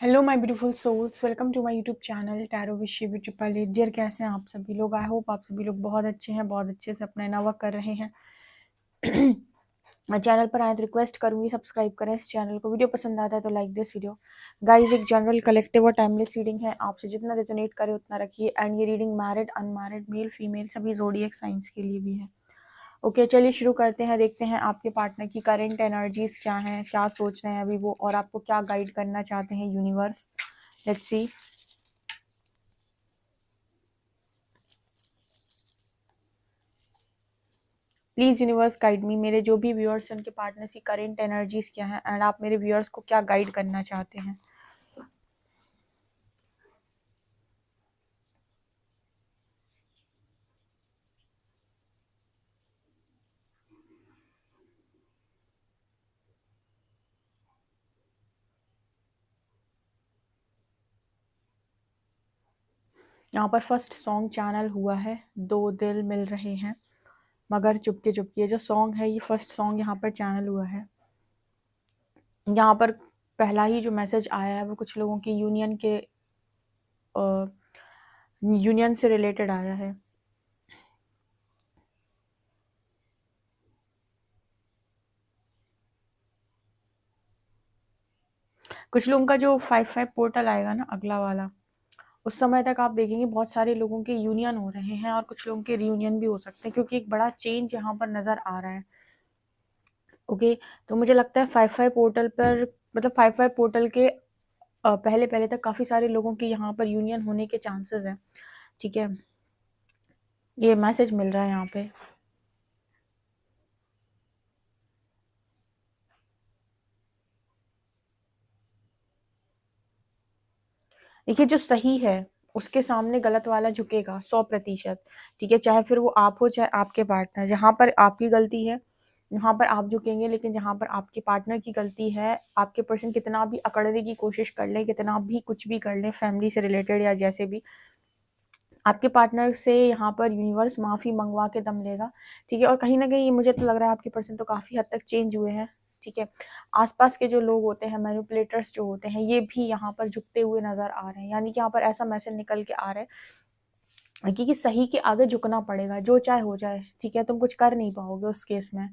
Hello my beautiful souls, welcome to my YouTube channel tarot with Shivi triple eight. Dear, कैसे हैं आप सभी लोग? आई होप आप सभी लोग बहुत अच्छे हैं, बहुत अच्छे से अपना नया वर्क कर रहे हैं। मैं चैनल पर आए तो रिक्वेस्ट करूंगी सब्सक्राइब करें इस चैनल को। वीडियो पसंद आता है तो लाइक दिस वीडियो। गाइस, एक जनरल कलेक्टिव और टाइमलेस रीडिंग है, आपसे जितना रेजोनेट करे उतना रखिए। एंड ये reading married, unmarried, male female सभी ज़ोडिएक साइंस के लिए भी है। ओके, चलिए शुरू करते हैं। देखते हैं आपके पार्टनर की करंट एनर्जीज क्या हैं, क्या सोच रहे हैं अभी वो, और आपको क्या गाइड करना चाहते हैं universe. Let's see. Please universe guide me. मेरे जो भी व्यूअर्स हैं उनके पार्टनर्स की करंट एनर्जीज क्या हैं, एंड आप मेरे व्यूअर्स को क्या गाइड करना चाहते हैं। यहाँ पर फर्स्ट सॉन्ग चैनल हुआ है, दो दिल मिल रहे हैं मगर चुपके चुपके। जो सॉन्ग है ये फर्स्ट सॉन्ग यहाँ पर चैनल हुआ है। यहाँ पर पहला ही जो मैसेज आया है वो कुछ लोगों की यूनियन से रिलेटेड आया है। कुछ लोगों का जो 5-5 पोर्टल आएगा ना, अगला वाला, उस समय तक आप देखेंगे बहुत सारे लोगों के यूनियन हो रहे हैं और कुछ लोगों के रियूनियन भी हो सकते हैं, क्योंकि एक बड़ा चेंज यहाँ पर नजर आ रहा है। ओके, तो मुझे लगता है 5-5 पोर्टल पर, मतलब 5-5 पोर्टल के पहले पहले तक काफी सारे लोगों के यहाँ पर यूनियन होने के चांसेस हैं। ठीक है, ये मैसेज मिल रहा है यहाँ पे। देखिए, जो सही है उसके सामने गलत वाला झुकेगा 100%। ठीक है, चाहे फिर वो आप हो चाहे आपके पार्टनर। जहां पर आपकी गलती है वहां पर आप झुकेंगे, लेकिन जहां पर आपके पार्टनर की गलती है, आपके पर्सन कितना भी अकड़ने की कोशिश कर ले, कितना भी कुछ भी कर ले, फैमिली से रिलेटेड या जैसे भी, आपके पार्टनर से यहाँ पर यूनिवर्स माफी मंगवा के दम लेगा। ठीक है, और कहीं ना कहीं मुझे तो लग रहा है आपके पर्सन तो काफी हद तक चेंज हुए हैं। ठीक है, आसपास के जो लोग होते हैं, मैनिपुलेटर्स जो होते हैं, ये भी यहाँ पर झुकते हुए नजर आ रहे हैं। यानी कि यहाँ पर ऐसा मैसेज निकल के आ रहा है कि सही के आगे झुकना पड़ेगा, जो चाहे हो जाए। ठीक है, तुम कुछ कर नहीं पाओगे उस केस में।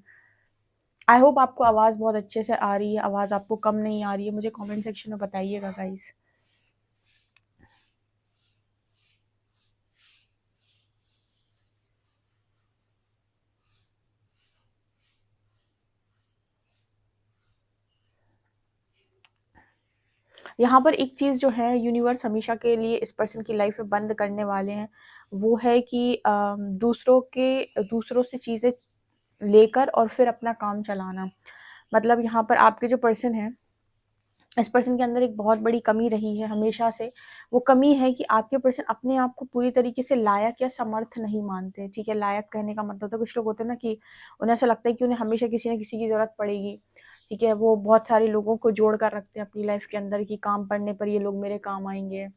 आई होप आपको आवाज बहुत अच्छे से आ रही है, आवाज आपको कम नहीं आ रही है, मुझे कमेंट सेक्शन में बताइएगा गाइस। यहाँ पर एक चीज जो है यूनिवर्स हमेशा के लिए इस पर्सन की लाइफ में बंद करने वाले हैं, वो है कि दूसरों से चीजें लेकर और फिर अपना काम चलाना। मतलब यहाँ पर आपके जो पर्सन है, इस पर्सन के अंदर एक बहुत बड़ी कमी रही है हमेशा से। वो कमी है कि आपके पर्सन अपने आप को पूरी तरीके से लायक या समर्थ नहीं मानते। ठीक है, लायक कहने का मतलब तो कुछ लोग होते हैं ना कि उन्हें ऐसा लगता है कि उन्हें हमेशा किसी ना किसी की जरूरत पड़ेगी। ठीक है, वो बहुत सारे लोगों को जोड़ कर रखते हैं अपनी लाइफ के अंदर कि काम पड़ने पर ये लोग मेरे काम आएंगे,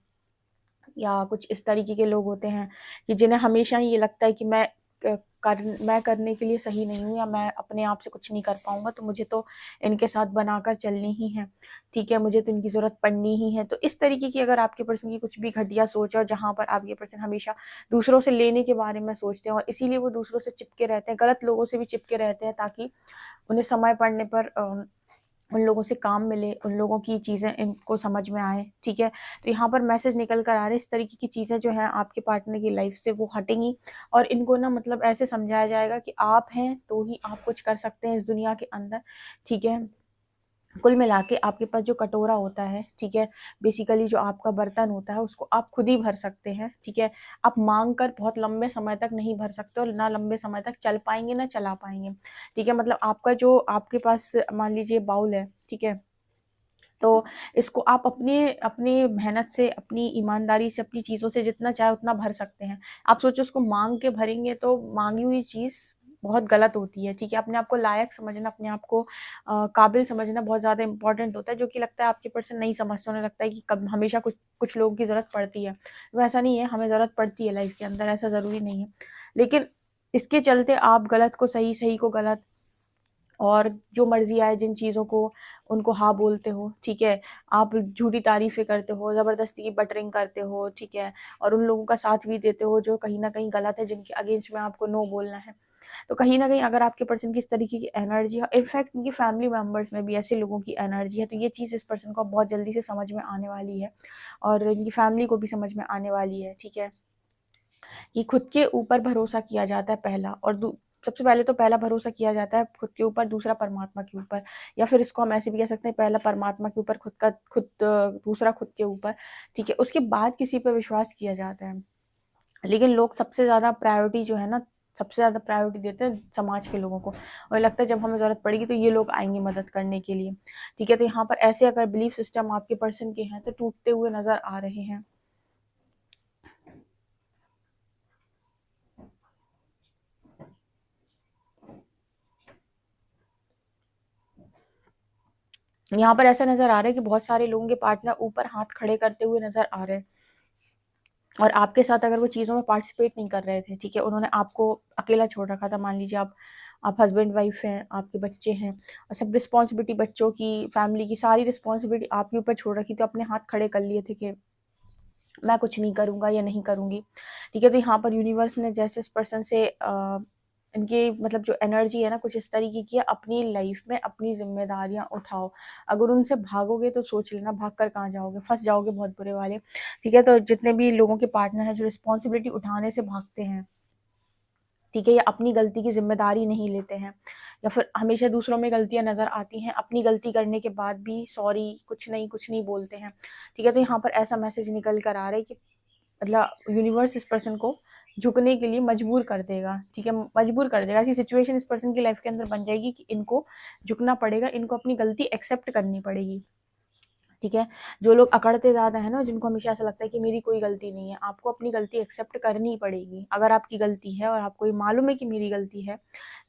या कुछ इस तरीके के लोग होते हैं कि जिन्हें हमेशा ही ये लगता है कि मैं करने के लिए सही नहीं हूँ, या मैं अपने आप से कुछ नहीं कर पाऊंगा, तो मुझे तो इनके साथ बनाकर चलनी ही है। ठीक है, मुझे तो इनकी जरूरत पड़नी ही है। तो इस तरीके की अगर आपके पर्सन की कुछ भी घटिया सोच है, और जहां पर आपके पर्सन हमेशा दूसरों से लेने के बारे में सोचते हैं, और इसीलिए वो दूसरों से चिपके रहते हैं, गलत लोगों से भी चिपके रहते हैं, ताकि उन्हें समय पड़ने पर उन लोगों से काम मिले, उन लोगों की चीज़ें इनको समझ में आए। ठीक है, तो यहाँ पर मैसेज निकल कर आ रहे हैं, इस तरीके की चीज़ें जो हैं आपके पार्टनर की लाइफ से वो हटेंगी, और इनको ना मतलब ऐसे समझाया जाएगा कि आप हैं तो ही आप कुछ कर सकते हैं इस दुनिया के अंदर। ठीक है, कुल मिला के आपके पास जो कटोरा होता है, ठीक है, बेसिकली जो आपका बर्तन होता है, उसको आप खुद ही भर सकते हैं। ठीक है, आप मांग कर बहुत लंबे समय तक नहीं भर सकते, और ना लंबे समय तक चल पाएंगे ना चला पाएंगे। ठीक है, मतलब आपका जो आपके पास मान लीजिए बाउल है, ठीक है, तो इसको आप अपने अपनी मेहनत से, अपनी ईमानदारी से, अपनी चीज़ों से जितना चाहे उतना भर सकते हैं। आप सोचो उसको मांग के भरेंगे तो मांगी हुई चीज़ बहुत गलत होती है। ठीक है, अपने आप को लायक समझना, अपने आप को काबिल समझना बहुत ज़्यादा इंपॉर्टेंट होता है, जो कि लगता है आपके पर्सन नहीं समझते। उन्हें लगता है कि कब हमेशा कुछ कुछ लोगों की ज़रूरत पड़ती है। वो ऐसा नहीं है, हमें ज़रूरत पड़ती है लाइफ के अंदर, ऐसा ज़रूरी नहीं है। लेकिन इसके चलते आप गलत को सही, सही को गलत, और जो मर्जी आए जिन चीज़ों को उनको हाँ बोलते हो, ठीक है। आप झूठी तारीफ़ें करते हो, ज़बरदस्ती की बटरिंग करते हो, ठीक है, और उन लोगों का साथ भी देते हो जो कहीं न कहीं गलत है, जिनके अगेंस्ट में आपको नो बोलना है। तो कहीं न कहीं अगर आपके पर्सन की इस तरीके की एनर्जी है, इनफैक्ट उनकी फैमिली मेंबर्स में भी ऐसे लोगों की एनर्जी है, तो ये चीज़ इस पर्सन को बहुत जल्दी से समझ में आने वाली है और इनकी फैमिली को भी समझ में आने वाली है, ठीक है। कि खुद के ऊपर भरोसा किया जाता है पहला, और सबसे पहले तो पहला भरोसा किया जाता है खुद के ऊपर, दूसरा परमात्मा के ऊपर, या फिर इसको हम ऐसे भी कह सकते हैं, पहला परमात्मा के ऊपर दूसरा खुद के ऊपर, ठीक है। उसके बाद किसी पे विश्वास किया जाता है। लेकिन लोग सबसे ज़्यादा प्रायोरिटी जो है ना, सबसे ज़्यादा प्रायोरिटी देते हैं समाज के लोगों को, और लगता है जब हमें ज़रूरत पड़ेगी तो ये लोग आएंगे मदद करने के लिए, ठीक है। तो यहाँ पर ऐसे अगर बिलीफ सिस्टम आपके पर्सन के हैं तो टूटते हुए नजर आ रहे हैं। यहाँ पर ऐसा नज़र आ रहा है कि बहुत सारे लोगों के पार्टनर ऊपर हाथ खड़े करते हुए नज़र आ रहे हैं, और आपके साथ अगर वो चीज़ों में पार्टिसिपेट नहीं कर रहे थे, ठीक है, उन्होंने आपको अकेला छोड़ रखा था। मान लीजिए आप हस्बैंड वाइफ हैं, आपके बच्चे हैं, और सब रिस्पॉन्सिबिलिटी बच्चों की, फैमिली की सारी रिस्पॉन्सिबिलिटी आपके ऊपर छोड़ रखी, तो अपने हाथ खड़े कर लिए थे कि मैं कुछ नहीं करूँगा या नहीं करूँगी, ठीक है। तो यहाँ पर यूनिवर्स ने जैसे इस पर्सन से इनकी मतलब जो एनर्जी है ना, कुछ इस तरीके की है, अपनी लाइफ में अपनी जिम्मेदारियां उठाओ। अगर उनसे भागोगे तो सोच लेना भाग कर कहाँ जाओगे, फंस जाओगे बहुत बुरे वाले, ठीक है। तो जितने भी लोगों के पार्टनर हैं जो रिस्पॉन्सिबिलिटी उठाने से भागते हैं, ठीक है, या अपनी गलती की जिम्मेदारी नहीं लेते हैं, या फिर हमेशा दूसरों में गलतियां नजर आती हैं, अपनी गलती करने के बाद भी सॉरी कुछ नहीं बोलते हैं, ठीक है। तो यहाँ पर ऐसा मैसेज निकल कर आ रहा है कि मतलब यूनिवर्स इस पर्सन को झुकने के लिए मजबूर कर देगा, ठीक है, मजबूर कर देगा। ऐसी सिचुएशन इस पर्सन की लाइफ के अंदर बन जाएगी कि इनको झुकना पड़ेगा, इनको अपनी गलती एक्सेप्ट करनी पड़ेगी, ठीक है। जो लोग अकड़ते ज़्यादा है ना, जिनको हमेशा ऐसा लगता है कि मेरी कोई गलती नहीं है, आपको अपनी गलती एक्सेप्ट करनी पड़ेगी। अगर आपकी गलती है और आपको ये मालूम है कि मेरी गलती है,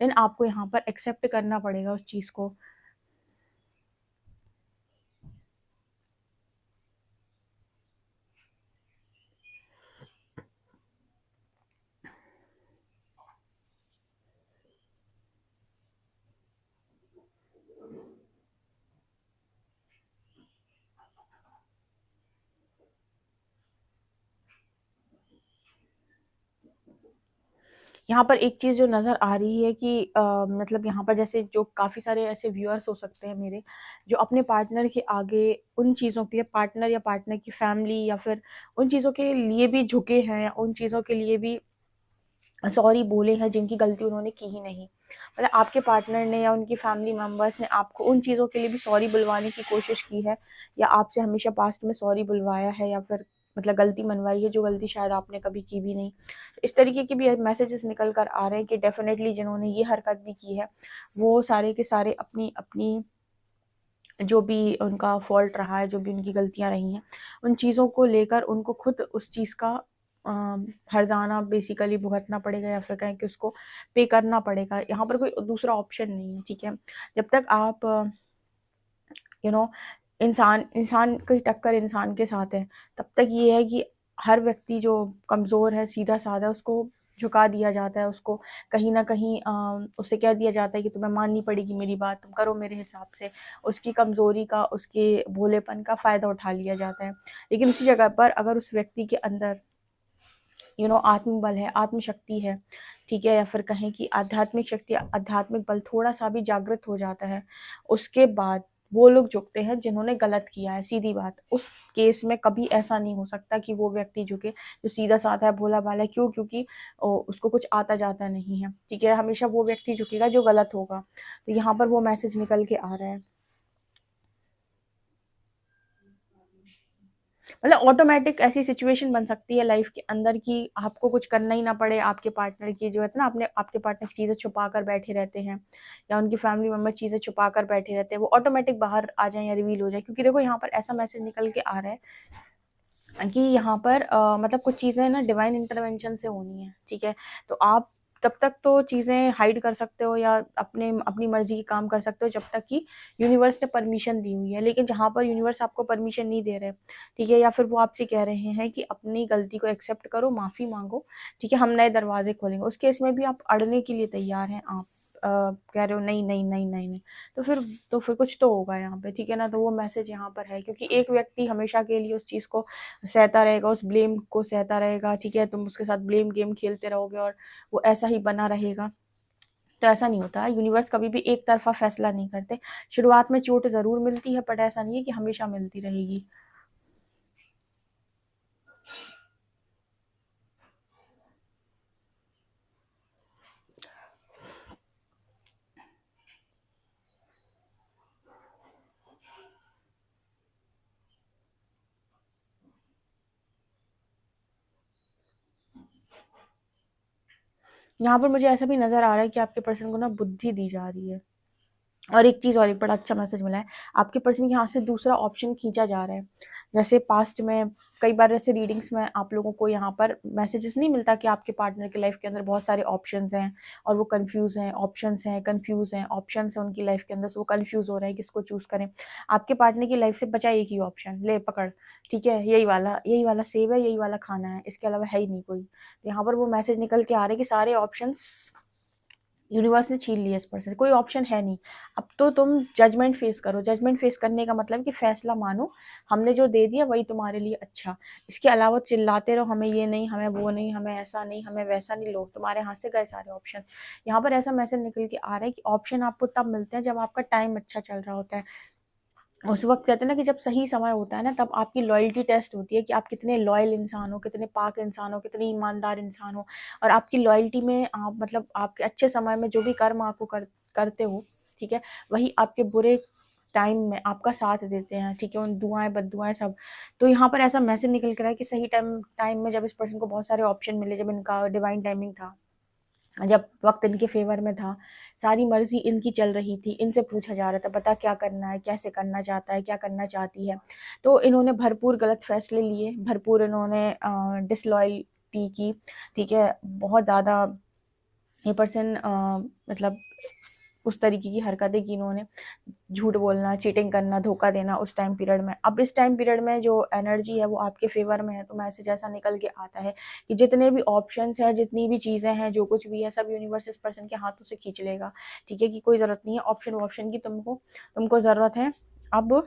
देन आपको यहाँ पर एक्सेप्ट करना पड़ेगा उस चीज़ को। यहाँ पर एक चीज़ जो नज़र आ रही है कि मतलब यहाँ पर जैसे जो काफ़ी सारे ऐसे व्यूअर्स हो सकते हैं मेरे, जो अपने पार्टनर के आगे उन चीज़ों के लिए, पार्टनर या पार्टनर की फैमिली या फिर उन चीज़ों के लिए भी झुके हैं, या उन चीज़ों के लिए भी सॉरी बोले हैं जिनकी गलती उन्होंने की ही नहीं। मतलब आपके पार्टनर ने या उनकी फैमिली मेंबर्स ने आपको उन चीज़ों के लिए भी सॉरी बुलवाने की कोशिश की है, या आपसे हमेशा पास्ट में सॉरी बुलवाया है, या फिर मतलब गलती मनवाई है जो गलती शायद आपने कभी की भी नहीं। इस तरीके के भी मैसेजेस निकल कर आ रहे हैं कि डेफिनेटली जिन्होंने ये हरकत भी की है, वो सारे के सारे अपनी अपनी जो भी उनका फॉल्ट रहा है, जो भी उनकी गलतियां रही हैं, उन चीज़ों को लेकर उनको खुद उस चीज़ का हर्जाना बेसिकली भुगतना पड़ेगा, या फिर कहें कि उसको पे करना पड़ेगा। यहाँ पर कोई दूसरा ऑप्शन नहीं है, ठीक है। जब तक आप यू नो इंसान इंसान की टक्कर इंसान के साथ है, तब तक ये है कि हर व्यक्ति जो कमज़ोर है, सीधा साधा है, उसको झुका दिया जाता है, उसको कहीं ना कहीं उससे कह दिया जाता है कि तुम्हें माननी पड़ेगी मेरी बात, तुम करो मेरे हिसाब से। उसकी कमज़ोरी का, उसके भोलेपन का फ़ायदा उठा लिया जाता है। लेकिन उसी जगह पर अगर उस व्यक्ति के अंदर आत्मबल है, आत्मशक्ति है, ठीक है, या फिर कहें कि आध्यात्मिक शक्ति, आध्यात्मिक बल थोड़ा सा भी जागृत हो जाता है, उसके बाद वो लोग झुकते हैं जिन्होंने गलत किया है। सीधी बात, उस केस में कभी ऐसा नहीं हो सकता कि वो व्यक्ति झुके जो सीधा साधा है, भोला भाला है। क्यों? क्योंकि उसको कुछ आता जाता नहीं है, ठीक है। हमेशा वो व्यक्ति झुकेगा जो गलत होगा। तो यहाँ पर वो मैसेज निकल के आ रहा है। मतलब ऑटोमेटिक ऐसी सिचुएशन बन सकती है लाइफ के अंदर कि आपको कुछ करना ही ना पड़े, आपके पार्टनर की जो है ना, आपने आपके पार्टनर चीज़ें छुपा कर बैठे रहते हैं, या उनकी फैमिली मेम्बर चीज़ें छुपा कर बैठे रहते हैं, वो ऑटोमेटिक बाहर आ जाए या रिवील हो जाए। क्योंकि देखो यहाँ पर ऐसा मैसेज निकल के आ रहा है कि यहाँ पर मतलब कुछ चीज़ें ना डिवाइन इंटरवेंशन से होनी है, ठीक है। तो आप तब तक तो चीज़ें हाइड कर सकते हो या अपने अपनी मर्जी के काम कर सकते हो जब तक कि यूनिवर्स ने परमिशन दी हुई है। लेकिन जहाँ पर यूनिवर्स आपको परमिशन नहीं दे रहे, ठीक है, या फिर वो आपसे कह रहे हैं कि अपनी गलती को एक्सेप्ट करो, माफ़ी मांगो, ठीक है, हम नए दरवाजे खोलेंगे, उस केस में भी आप अड़ने के लिए तैयार हैं। आप कह रहे हो नहीं नहीं नहीं नहीं नहीं, तो फिर कुछ तो होगा यहाँ पे, ठीक है ना। तो वो मैसेज यहाँ पर है, क्योंकि एक व्यक्ति हमेशा के लिए उस चीज़ को सहता रहेगा, उस ब्लेम को सहता रहेगा, ठीक है। तुम उसके साथ ब्लेम गेम खेलते रहोगे और वो ऐसा ही बना रहेगा, तो ऐसा नहीं होता। यूनिवर्स कभी भी एक तरफा फैसला नहीं करते। शुरुआत में चोट ज़रूर मिलती है, बट ऐसा नहीं है कि हमेशा मिलती रहेगी। यहाँ पर मुझे ऐसा भी नज़र आ रहा है कि आपके पर्सन को ना बुद्धि दी जा रही है। और एक चीज़ और, एक बड़ा अच्छा मैसेज मिला है, आपके पर्सन के यहाँ से दूसरा ऑप्शन खींचा जा रहा है। जैसे पास्ट में कई बार ऐसे रीडिंग्स में आप लोगों को यहाँ पर मैसेजेस नहीं मिलता कि आपके पार्टनर की लाइफ के अंदर बहुत सारे ऑप्शंस हैं और वो कंफ्यूज हैं, ऑप्शंस हैं, कंफ्यूज हैं, ऑप्शंस हैं उनकी लाइफ के अंदर, से वो कंफ्यूज हो रहे हैं किसको चूज करें। आपके पार्टनर की लाइफ से बचा एक ही ऑप्शन, ले पकड़, ठीक है, यही वाला सेव है, यही वाला खाना है, इसके अलावा है ही नहीं कोई। तो यहाँ पर वो मैसेज निकल के आ रहे हैं कि सारे ऑप्शंस यूनिवर्स ने छीन लिया इस पर्सन से, कोई ऑप्शन है नहीं। अब तो तुम जजमेंट फेस करो। जजमेंट फेस करने का मतलब कि फैसला मानो, हमने जो दे दिया वही तुम्हारे लिए अच्छा। इसके अलावा चिल्लाते रहो हमें ये नहीं, हमें वो नहीं, हमें ऐसा नहीं, हमें वैसा नहीं, लो तुम्हारे हाथ से गए सारे ऑप्शन। यहाँ पर ऐसा मैसेज निकल के आ रहा है कि ऑप्शन आपको तब मिलते हैं जब आपका टाइम अच्छा चल रहा होता है। उस वक्त कहते हैं ना कि जब सही समय होता है ना, तब आपकी लॉयल्टी टेस्ट होती है कि आप कितने लॉयल इंसान हो, कितने पाक इंसान हो, कितने ईमानदार इंसान हो। और आपकी लॉयल्टी में आप मतलब आपके अच्छे समय में जो भी कर्म आपको करते हो, ठीक है, वही आपके बुरे टाइम में आपका साथ देते हैं, ठीक है, उन दुआएं बद्दुआएं सब। तो यहाँ पर ऐसा मैसेज निकल कर आया कि सही टाइम में जब इस पर्सन को बहुत सारे ऑप्शन मिले, जब इनका डिवाइन टाइमिंग था, जब वक्त इनके फेवर में था, सारी मर्जी इनकी चल रही थी, इनसे पूछा जा रहा था बता क्या करना है, कैसे करना चाहता है, क्या करना चाहती है। तो इन्होंने भरपूर गलत फैसले लिए, भरपूर इन्होंने डिसलॉयल्टी की, ठीक है, बहुत ज़्यादा ये पर्सन मतलब उस तरीके की हरकतें की इन्होंने, झूठ बोलना, चीटिंग करना, धोखा देना उस टाइम पीरियड में। अब इस टाइम पीरियड में जो एनर्जी है वो आपके फेवर में है, तो मैसेज ऐसा निकल के आता है कि जितने भी ऑप्शंस हैं, जितनी भी चीज़ें हैं, जो कुछ भी है, सब यूनिवर्स इस पर्सन के हाथों से खींच लेगा, ठीक है, कि कोई ज़रूरत नहीं है ऑप्शन की, तुमको ज़रूरत है अब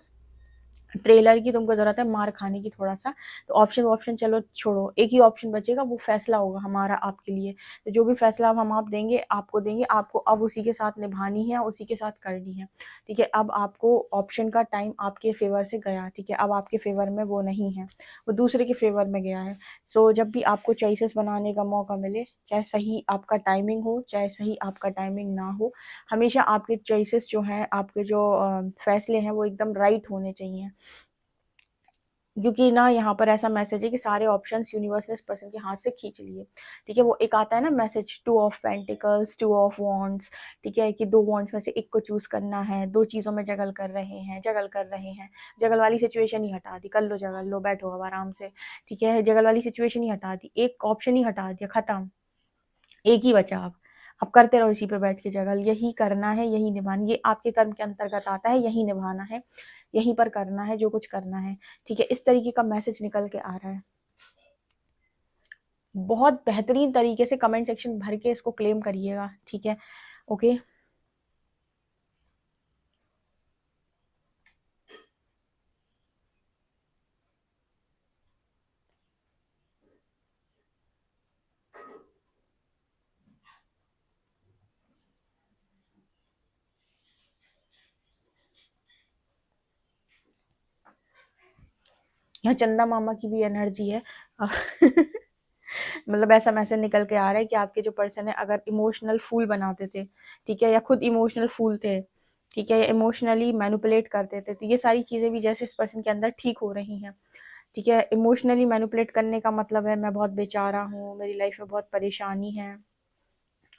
ट्रेलर की, तुमको ज़रूरत है मार खाने की थोड़ा सा। तो ऑप्शन चलो छोड़ो, एक ही ऑप्शन बचेगा, वो फैसला होगा हमारा आपके लिए। तो जो भी फैसला हम आप देंगे, आपको अब उसी के साथ निभानी है, उसी के साथ करनी है, ठीक है। अब आपको ऑप्शन का टाइम आपके फेवर से गया, ठीक है, अब आपके फेवर में वो नहीं है, वो दूसरे के फेवर में गया है। सो जब भी आपको चॉइसेस बनाने का मौका मिले, चाहे सही आपका टाइमिंग हो, चाहे सही आपका टाइमिंग ना हो, हमेशा आपके चॉइसेस जो हैं, आपके जो फैसले हैं, वो एकदम राइट होने चाहिए। क्योंकि ना यहाँ पर ऐसा मैसेज है कि सारे ऑप्शंस यूनिवर्स ने इस पर्सन के हाथ से खींच लिए, ठीक है। वो एक आता है ना message, 2 of pentacles, 2 of wands, ठीक है, कि 2 वॉन्ड्स में से एक को चूज करना है, दो चीज़ों में जगल कर रहे हैं। जगल वाली सिचुएशन ही हटा दी, कर लो जगल, लो बैठो अब आराम से, ठीक है, जगल वाली सिचुएशन ही हटा दी, एक ऑप्शन ही हटा दिया, खत्म, एक ही बचा अब करते रहो इसी पे बैठ के जगल, यही करना है, यही निभाना, ये आपके कर्म के अंतर्गत आता है, यही निभाना है, यहीं पर करना है जो कुछ करना है, ठीक है। इस तरीके का मैसेज निकल के आ रहा है। बहुत बेहतरीन तरीके से कमेंट सेक्शन भर के इसको क्लेम करिएगा, ठीक है, ओके। यहाँ चंदा मामा की भी एनर्जी है मतलब ऐसा मैसेज निकल के आ रहा है कि आपके जो पर्सन है, अगर इमोशनल फूल बनाते थे, ठीक है, या खुद इमोशनल फूल थे, ठीक है, या इमोशनली मैनिपुलेट करते थे, तो ये सारी चीज़ें भी जैसे इस पर्सन के अंदर ठीक हो रही हैं, ठीक है। इमोशनली मैनिपुलेट करने का मतलब है मैं बहुत बेचारा हूँ, मेरी लाइफ में बहुत परेशानी है,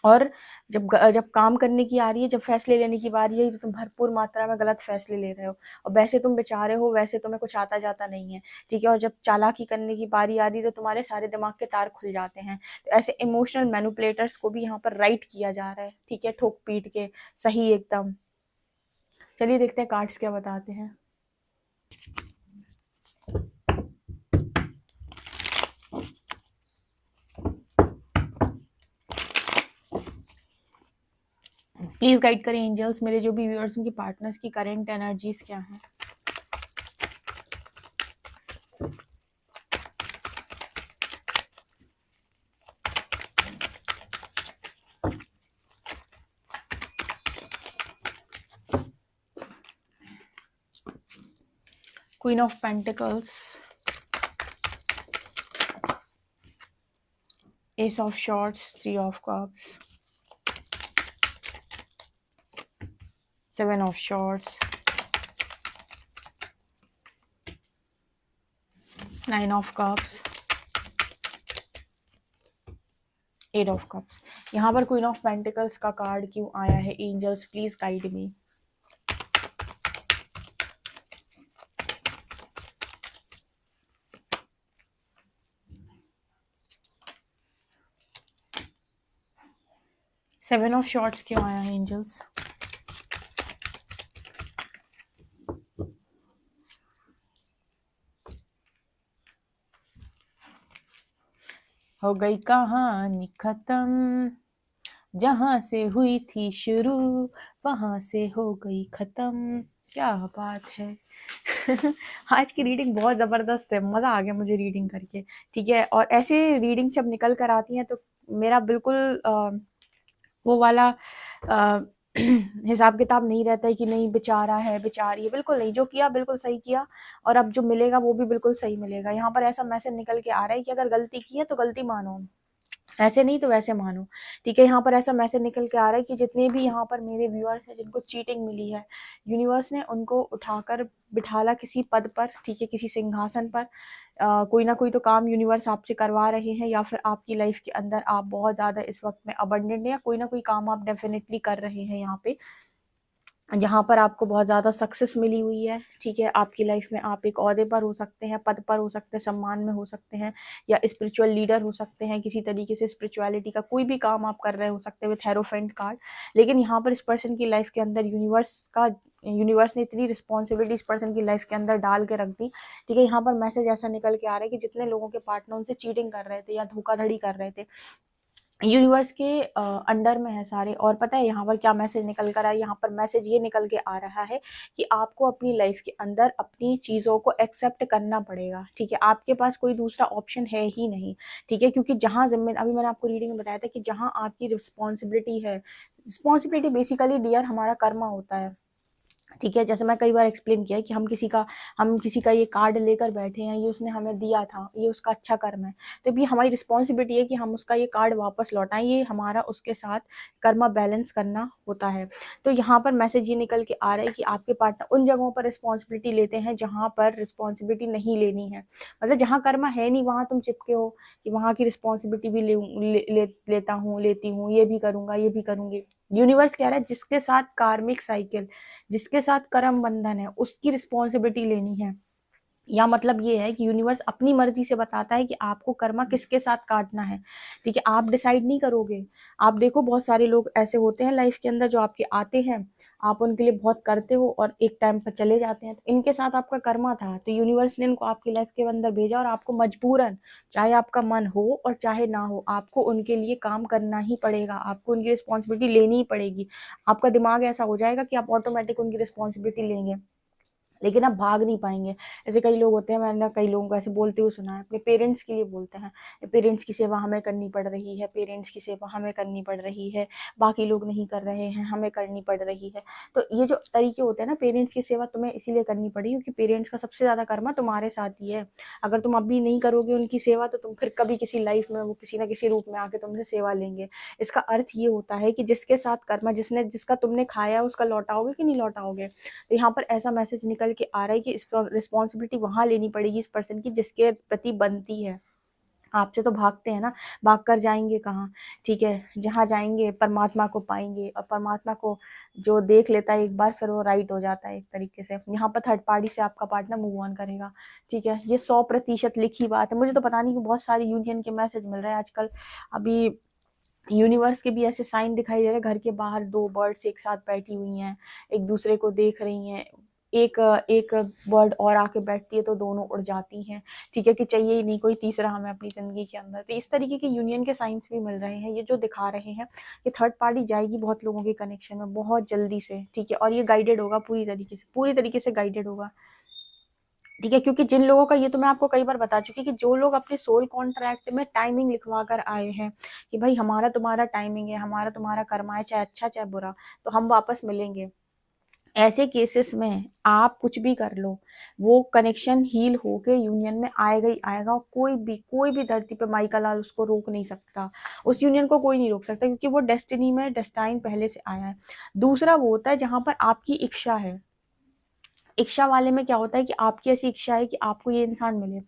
और जब काम करने की आ रही है, जब फैसले लेने की बारी है, तो तुम भरपूर मात्रा में गलत फैसले ले रहे हो, और वैसे तुम बेचारे हो, वैसे तुम्हें कुछ आता जाता नहीं है, ठीक है, और जब चालाकी करने की बारी आ रही है, तो तुम्हारे सारे दिमाग के तार खुल जाते हैं। तो ऐसे इमोशनल मैनिपुलेटर्स को भी यहाँ पर राइट किया जा रहा है, ठीक है, ठोक पीट के, सही एकदम। चलिए देखते हैं कार्ड्स क्या बताते हैं। प्लीज़ गाइड करें एंजल्स, मेरे जो भी व्यूअर्स उनके पार्टनर्स की करंट एनर्जीज क्या हैं। Queen of pentacles, ace of swords, three of cups, seven of swords, nine of cups, eight of cups. यहाँ पर क्वीन ऑफ पेंटिकल्स का कार्ड क्यों आया है angels, please guide me. Seven of swords क्यों आया है एंजल्स। हो गई कहानी खत्म, जहां से हुई थी शुरू वहां से हो गई खत्म, क्या बात है। आज की रीडिंग बहुत ज़बरदस्त है, मज़ा आ गया मुझे रीडिंग करके। ठीक है, और ऐसे रीडिंग जब निकल कर आती हैं तो मेरा बिल्कुल वो वाला अ, हिसाब किताब नहीं रहता है कि नहीं बेचारा है बेचारी है, बिल्कुल नहीं, जो किया बिल्कुल सही किया और अब जो मिलेगा वो भी बिल्कुल सही मिलेगा। यहाँ पर ऐसा मैसेज निकल के आ रहा है कि अगर गलती की है तो गलती मानो, ऐसे नहीं तो वैसे मानो। ठीक है, यहाँ पर ऐसा मैसेज निकल के आ रहा है कि जितने भी यहाँ पर मेरे व्यूअर्स हैं जिनको चीटिंग मिली है, यूनिवर्स ने उनको उठाकर बिठाला किसी पद पर, ठीक है, किसी सिंहासन पर। कोई ना कोई तो काम यूनिवर्स आपसे करवा रहे हैं, या फिर आपकी लाइफ के अंदर आप बहुत ज़्यादा इस वक्त में अबंडेंट हैं, या कोई ना कोई काम आप डेफिनेटली कर रहे हैं यहाँ पे, जहाँ पर आपको बहुत ज़्यादा सक्सेस मिली हुई है। ठीक है, आपकी लाइफ में आप एक ओहदे पर हो सकते हैं, पद पर हो सकते हैं, सम्मान में हो सकते हैं, या स्पिरिचुअल लीडर हो सकते हैं, किसी तरीके से स्पिरिचुअलिटी का कोई भी काम आप कर रहे हो सकते हैं विथ हेरोफेंट कार्ड। लेकिन यहाँ पर इस पर्सन की लाइफ के अंदर यूनिवर्स ने इतनी रिस्पॉन्सिबिलिटी इस पर्सन की लाइफ के अंदर डाल के रख दी। ठीक है, यहाँ पर मैसेज ऐसा निकल के आ रहा है कि जितने लोगों के पार्टनर उनसे चीटिंग कर रहे थे या धोखाधड़ी कर रहे थे, यूनिवर्स के अंडर में है सारे। और पता है यहाँ पर क्या मैसेज निकल कर आया, यहाँ पर मैसेज ये निकल के आ रहा है कि आपको अपनी लाइफ के अंदर अपनी चीज़ों को एक्सेप्ट करना पड़ेगा। ठीक है, आपके पास कोई दूसरा ऑप्शन है ही नहीं। ठीक है, क्योंकि जहाँ जिम्मे अभी मैंने आपको रीडिंग में बताया था कि जहाँ आपकी रिस्पॉन्सिबिलिटी है, रिस्पॉन्सिबिलिटी बेसिकली डियर हमारा कर्मा होता है। ठीक है, जैसे मैं कई बार एक्सप्लेन किया है कि हम किसी का ये कार्ड लेकर बैठे हैं, ये उसने हमें दिया था, ये उसका अच्छा कर्म है, तो ये हमारी रिस्पॉन्सिबिलिटी है कि हम उसका ये कार्ड वापस लौटाएं, ये हमारा उसके साथ कर्मा बैलेंस करना होता है। तो यहाँ पर मैसेज ये निकल के आ रहा है कि आपके पार्टनर उन जगहों पर रिस्पॉन्सिबिलिटी लेते हैं जहाँ पर रिस्पॉन्सिबिलिटी नहीं लेनी है। मतलब जहाँ कर्मा है नहीं वहाँ तुम चिपके हो कि वहाँ की रिस्पॉन्सिबिलिटी भी लेती हूँ, ये भी करूँगा, ये भी करूँगी। यूनिवर्स कह रहा है जिसके साथ कार्मिक साइकिल, जिसके साथ कर्म बंधन है, उसकी रिस्पॉन्सिबिलिटी लेनी है। या मतलब ये है कि यूनिवर्स अपनी मर्जी से बताता है कि आपको कर्मा किसके साथ काटना है। ठीक है, आप डिसाइड नहीं करोगे। आप देखो बहुत सारे लोग ऐसे होते हैं लाइफ के अंदर जो आपके आते हैं, आप उनके लिए बहुत करते हो और एक टाइम पर चले जाते हैं, तो इनके साथ आपका कर्मा था, तो यूनिवर्स ने इनको आपकी लाइफ के अंदर भेजा और आपको मजबूरन, चाहे आपका मन हो और चाहे ना हो, आपको उनके लिए काम करना ही पड़ेगा, आपको उनकी रिस्पॉन्सिबिलिटी लेनी ही पड़ेगी। आपका दिमाग ऐसा हो जाएगा कि आप ऑटोमेटिक उनकी रिस्पॉन्सिबिलिटी लेंगे, लेकिन आप भाग नहीं पाएंगे। ऐसे कई लोग होते हैं, मैंने कई लोगों को ऐसे बोलते हुए सुना है, अपने पेरेंट्स के लिए बोलते हैं, पेरेंट्स की सेवा हमें करनी पड़ रही है, पेरेंट्स की सेवा हमें करनी पड़ रही है, बाकी लोग नहीं कर रहे हैं, हमें करनी पड़ रही है। तो ये जो तरीके होते हैं ना, पेरेंट्स की सेवा तुम्हें इसीलिए करनी पड़ी क्योंकि पेरेंट्स का सबसे ज़्यादा कर्मा तुम्हारे साथ ही है। अगर तुम अभी नहीं करोगे उनकी सेवा तो तुम फिर कभी किसी लाइफ में वो किसी ना किसी रूप में आके तुमसे सेवा लेंगे। इसका अर्थ ये होता है कि जिसके साथ कर्मा, जिसका तुमने खाया उसका लौटाओगे कि नहीं लौटाओगे। तो यहाँ पर ऐसा मैसेज निकल के आ रहा है कि इस रिस्पॉन्सिबिलिटी वहां लेनी पड़ेगी इस पर्सन की जिसके प्रति बनती है। आपसे तो भागते हैं ना, भाग कर जाएंगे कहाँ। ठीक है, जहाँ जाएंगे परमात्मा को पाएंगे, और परमात्मा को जो देख लेता है एक बार फिर वो राइट हो जाता है एक तरीके से। यहाँ पर थर्ड पार्टी से आपका पार्टनर मूव ऑन करेगा। ठीक है, ये 100% लिखी बात है। मुझे तो पता नहीं कि बहुत सारी यूनियन के मैसेज मिल रहे हैं आजकल। अभी यूनिवर्स के भी ऐसे साइन दिखाई दे रहे हैं, घर के बाहर दो बर्ड्स एक साथ बैठी हुई हैं, एक दूसरे को देख रही हैं। एक एक बर्ड और आके बैठती है तो दोनों उड़ जाती हैं, ठीक है, कि चाहिए ही नहीं कोई तीसरा हमें अपनी ज़िंदगी के अंदर। तो इस तरीके के यूनियन के साइंस भी मिल रहे हैं, ये जो दिखा रहे हैं कि थर्ड पार्टी जाएगी बहुत लोगों के कनेक्शन में बहुत जल्दी से, ठीक है, और ये गाइडेड होगा पूरी तरीके से गाइडेड होगा, ठीक है, क्योंकि जिन लोगों का, ये तो मैं आपको कई बार बता चुकी कि जो लोग अपने सोल कॉन्ट्रैक्ट में टाइमिंग लिखवा कर आए हैं कि भाई हमारा तुम्हारा टाइमिंग है, हमारा तुम्हारा कर्मा है, चाहे अच्छा चाहे बुरा, तो हम वापस मिलेंगे, ऐसे केसेस में आप कुछ भी कर लो, वो कनेक्शन हील होके यूनियन में आएगा ही आएगा। कोई भी धरती पे माई का लाल उसको रोक नहीं सकता, उस यूनियन को कोई नहीं रोक सकता, क्योंकि वो डेस्टिनी में डेस्टाइन पहले से आया है। दूसरा वो होता है जहां पर आपकी इच्छा है, इच्छा वाले में क्या होता है कि आपकी ऐसी इच्छा है कि आपको ये इंसान मिले,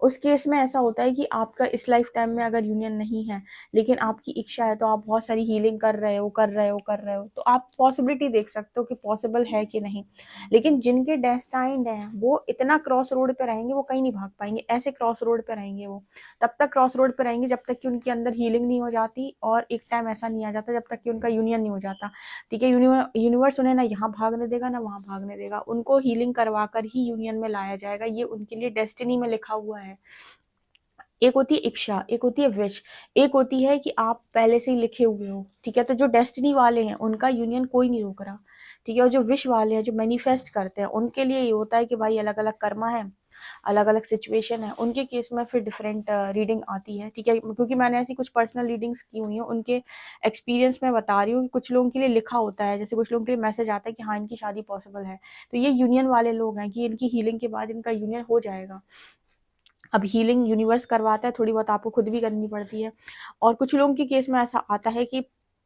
उस केस में ऐसा होता है कि आपका इस लाइफ टाइम में अगर यूनियन नहीं है, लेकिन आपकी इच्छा है, तो आप बहुत सारी हीलिंग कर रहे हो, तो आप पॉसिबिलिटी देख सकते हो कि पॉसिबल है कि नहीं। लेकिन जिनके डेस्टाइंड हैं वो इतना क्रॉस रोड पे रहेंगे, वो कहीं नहीं भाग पाएंगे, ऐसे क्रॉस रोड पे रहेंगे वो, तब तक क्रॉस रोड पे रहेंगे जब तक कि उनके अंदर हीलिंग नहीं हो जाती, और एक टाइम ऐसा नहीं आ जाता जब तक कि उनका यूनियन नहीं हो जाता, ठीक है। यूनिवर्स उन्हें ना यहाँ भागने देगा ना वहाँ भागने देगा, उनको हीलिंग करवा कर ही यूनियन में लाया जाएगा, ये उनके लिए डेस्टिनी में लिखा हुआ है। एक होती है इच्छा, एक होती है विश, एक होती है कि आप पहले से ही लिखे हुए हो, ठीक है। तो जो डेस्टिनी वाले हैं उनका यूनियन कोई नहीं रोक रहा, ठीक है, और जो विश वाले हैं, जो मैनिफेस्ट करते हैं, उनके लिए ये होता है कि भाई अलग अलग कर्मा है, अलग अलग सिचुएशन है, उनके केस में फिर डिफरेंट रीडिंग आती है, ठीक है, क्योंकि मैंने ऐसी कुछ पर्सनल रीडिंग्स की हुई हैं, उनके एक्सपीरियंस में बता रही हूँ कि कुछ लोगों के लिए लिखा होता है, जैसे कुछ लोगों के लिए मैसेज आता है कि हाँ इनकी शादी पॉसिबल है, तो ये यूनियन वाले लोग हैं कि इनकी हीलिंग के बाद इनका यूनियन हो जाएगा। अब हीलिंग यूनिवर्स करवाता है, थोड़ी बहुत आपको खुद भी करनी पड़ती है, और कुछ लोगों के केस में ऐसा आता है कि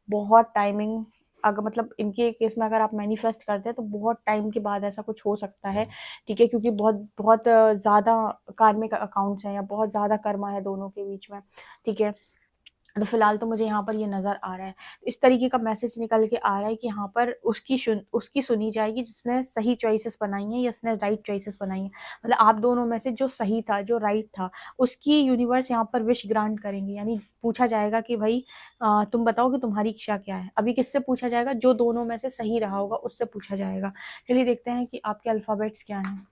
बहुत टाइमिंग, अगर मतलब इनके केस में अगर आप मैनिफेस्ट करते हैं तो बहुत टाइम के बाद ऐसा कुछ हो सकता है, ठीक है, क्योंकि बहुत बहुत ज़्यादा कार्मिक अकाउंट्स हैं या बहुत ज़्यादा कर्मा है दोनों के बीच में, ठीक है। तो फिलहाल तो मुझे यहाँ पर ये नज़र आ रहा है, इस तरीके का मैसेज निकल के आ रहा है कि यहाँ पर उसकी सुनी जाएगी जिसने सही चॉइसेस बनाई हैं या उसने राइट चॉइसेस बनाई हैं, मतलब आप दोनों में से जो सही था, जो राइट था, उसकी यूनिवर्स यहाँ पर विश ग्रांट करेंगे, यानी पूछा जाएगा कि भाई तुम बताओ कि तुम्हारी इच्छा क्या है। अभी किससे पूछा जाएगा? जो दोनों में से सही रहा होगा उससे पूछा जाएगा। चलिए देखते हैं कि आपके अल्फ़ाबेट्स क्या हैं।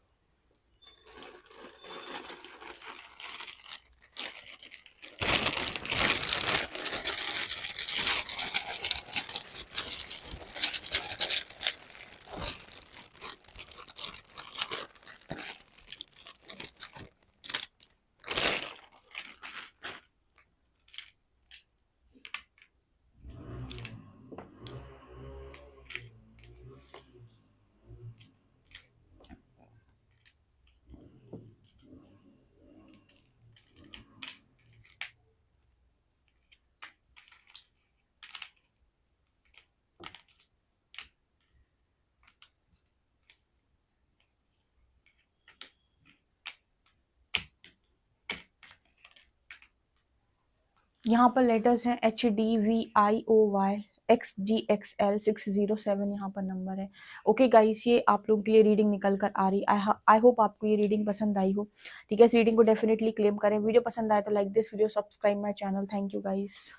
यहाँ पर लेटर्स हैं HDVIOY XGXL 607, यहाँ पर नंबर है। ओके गाइस, ये आप लोगों के लिए रीडिंग निकल कर आ रही। आई होप आपको ये रीडिंग पसंद आई हो, ठीक है। इस रीडिंग को डेफिनेटली क्लेम करें। वीडियो पसंद आए तो like this video, subscribe my channel. Thank you guys.